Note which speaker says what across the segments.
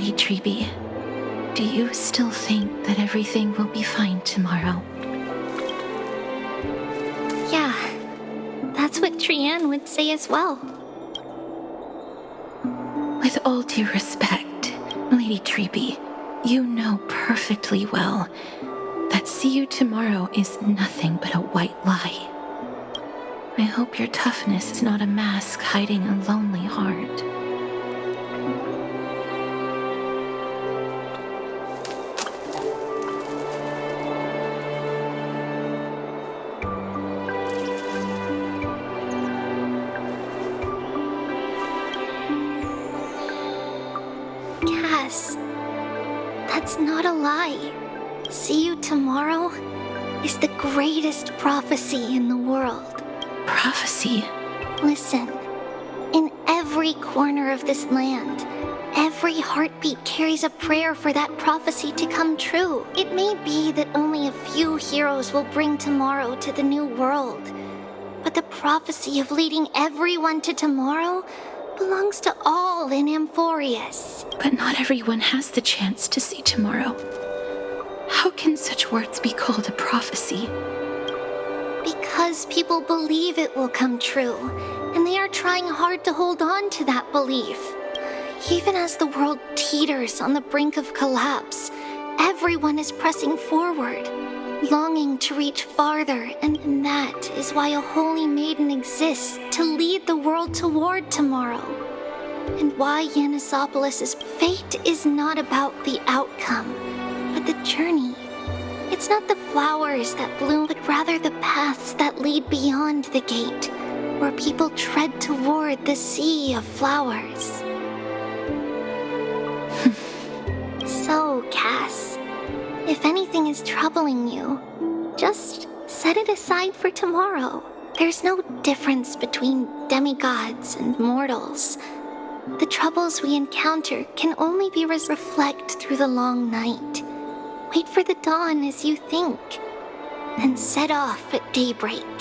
Speaker 1: Lady Treby, do you still think that everything will be fine tomorrow?
Speaker 2: Yeah, that's what Trianne would say as well.
Speaker 1: With all due respect, Lady Treby, you know perfectly well that see you tomorrow is nothing but a white lie. I hope your toughness is not a mask hiding a lonely heart.
Speaker 2: Cass, that's not a lie. See you tomorrow is the greatest prophecy in the world.
Speaker 1: Prophecy?
Speaker 2: Listen, in every corner of this land, every heartbeat carries a prayer for that prophecy to come true. It may be that only a few heroes will bring tomorrow to the new world, but the prophecy of leading everyone to tomorrow belongs to all in Amphorius.
Speaker 1: But not everyone has the chance to see tomorrow. How can such words be called a prophecy?
Speaker 2: Because people believe it will come true, and they are trying hard to hold on to that belief. Even as the world teeters on the brink of collapse, everyone is pressing forward, longing to reach farther, and that is why a holy maiden exists to lead the world toward tomorrow. And why Yanisopolis' fate is not about the outcome, but the journey. It's not the flowers that bloom, but rather the paths that lead beyond the gate, where people tread toward the sea of flowers. So, Cass, if anything is troubling you, just set it aside for tomorrow. There's no difference between demigods and mortals. The troubles we encounter can only be reflected through the long night. Wait for the dawn as you think, then set off at daybreak.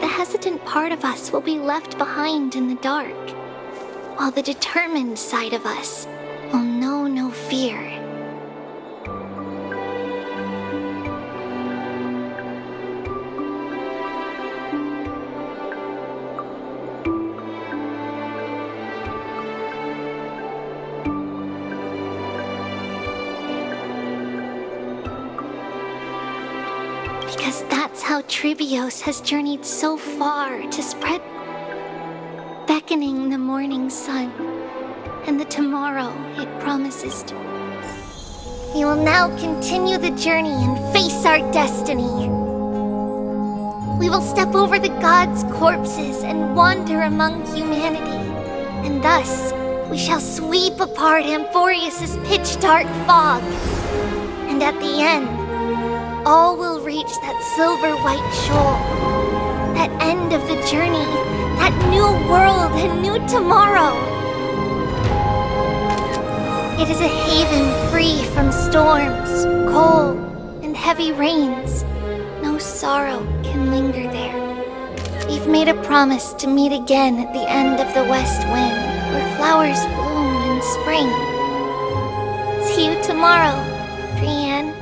Speaker 2: The hesitant part of us will be left behind in the dark, while the determined side of us will know no fear. Because that's how Trivios has journeyed so far to spread, beckoning the morning sun and the tomorrow it promises to. We will now continue the journey and face our destiny. We will step over the gods' corpses and wander among humanity, and thus we shall sweep apart Amphorius' pitch-dark fog. And at the end, all will reach that silver-white shoal, that end of the journey, that new world and new tomorrow. It is a haven free from storms, cold, and heavy rains. No sorrow can linger there. We've made a promise to meet again at the end of the west wind, where flowers bloom in spring. See you tomorrow, Trianne.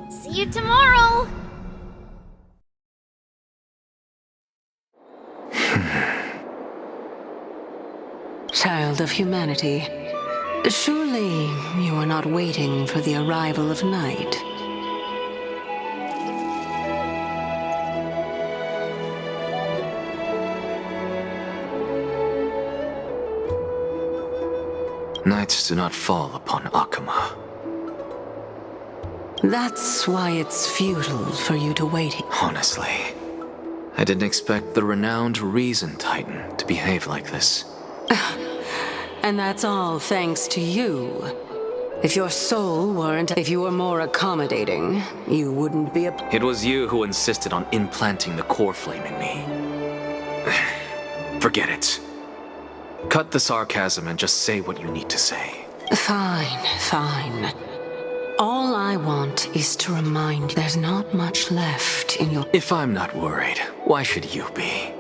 Speaker 2: See you tomorrow!
Speaker 3: Child of humanity, surely you are not waiting for the arrival of night.
Speaker 4: Nights do not fall upon Akama.
Speaker 3: That's why it's futile for you to wait.
Speaker 4: Honestly, I didn't expect the renowned Reason Titan to behave like this.
Speaker 3: And that's all thanks to you. If your soul weren't, if you were more accommodating, you wouldn't be a...
Speaker 4: It was you who insisted on implanting the core flame in me. Forget it. Cut the sarcasm and just say what you need to say.
Speaker 3: Fine, fine. All I want is to remind you there's not much left in your...
Speaker 4: If I'm not worried, why should you be?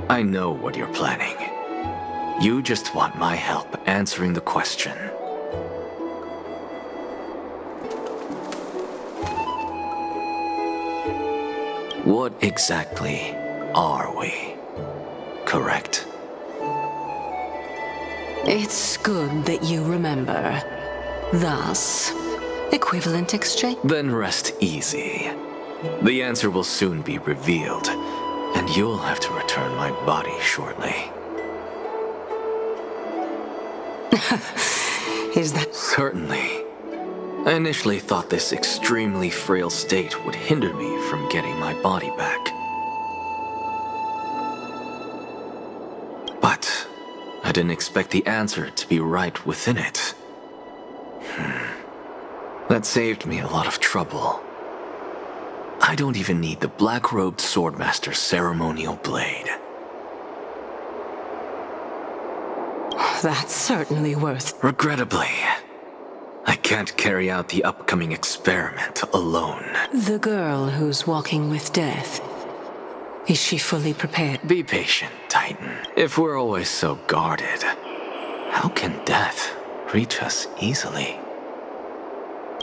Speaker 4: I know what you're planning. You just want my help answering the question. What exactly are we? Correct?
Speaker 3: It's good that you remember. Thus, equivalent exchange.
Speaker 4: Then rest easy. The answer will soon be revealed, and you'll have to return my body shortly.
Speaker 3: Is that...
Speaker 4: Certainly. I initially thought this extremely frail state would hinder me from getting my body back. But I didn't expect the answer to be right within it. That saved me a lot of trouble. I don't even need the black-robed swordmaster's ceremonial blade.
Speaker 3: That's certainly worth...
Speaker 4: Regrettably, I can't carry out the upcoming experiment alone.
Speaker 3: The girl who's walking with death. Is she fully prepared?
Speaker 4: Be patient, Titan. If we're always so guarded, how can death reach us easily?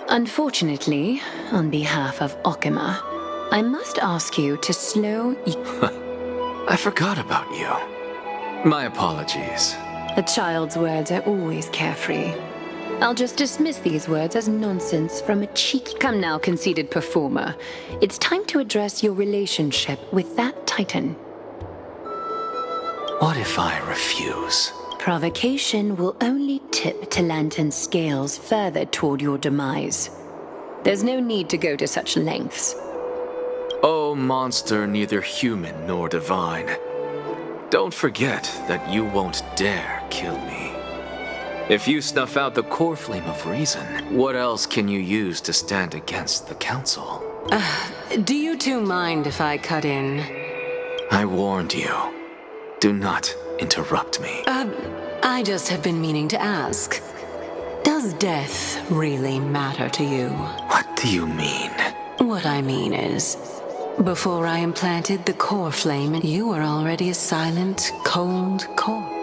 Speaker 1: Unfortunately, on behalf of Okima, I must ask you to slow...
Speaker 4: I forgot about you. My apologies.
Speaker 1: A child's words are always carefree. I'll just dismiss these words as nonsense from a cheeky come-now conceited performer. It's time to address your relationship with that Titan.
Speaker 4: What if I refuse?
Speaker 1: Provocation will only tip Talantan's scales further toward your demise. There's no need to go to such lengths.
Speaker 4: Oh, monster neither human nor divine. Don't forget that you won't dare kill me. If you snuff out the core flame of reason, what else can you use to stand against the Council?
Speaker 3: Do you two mind if I cut in?
Speaker 4: I warned you. Do not interrupt me.
Speaker 3: I just have been meaning to ask. Does death really matter to you?
Speaker 4: What do you mean?
Speaker 3: What I mean is, before I implanted the core flame, you were already a silent, cold corpse.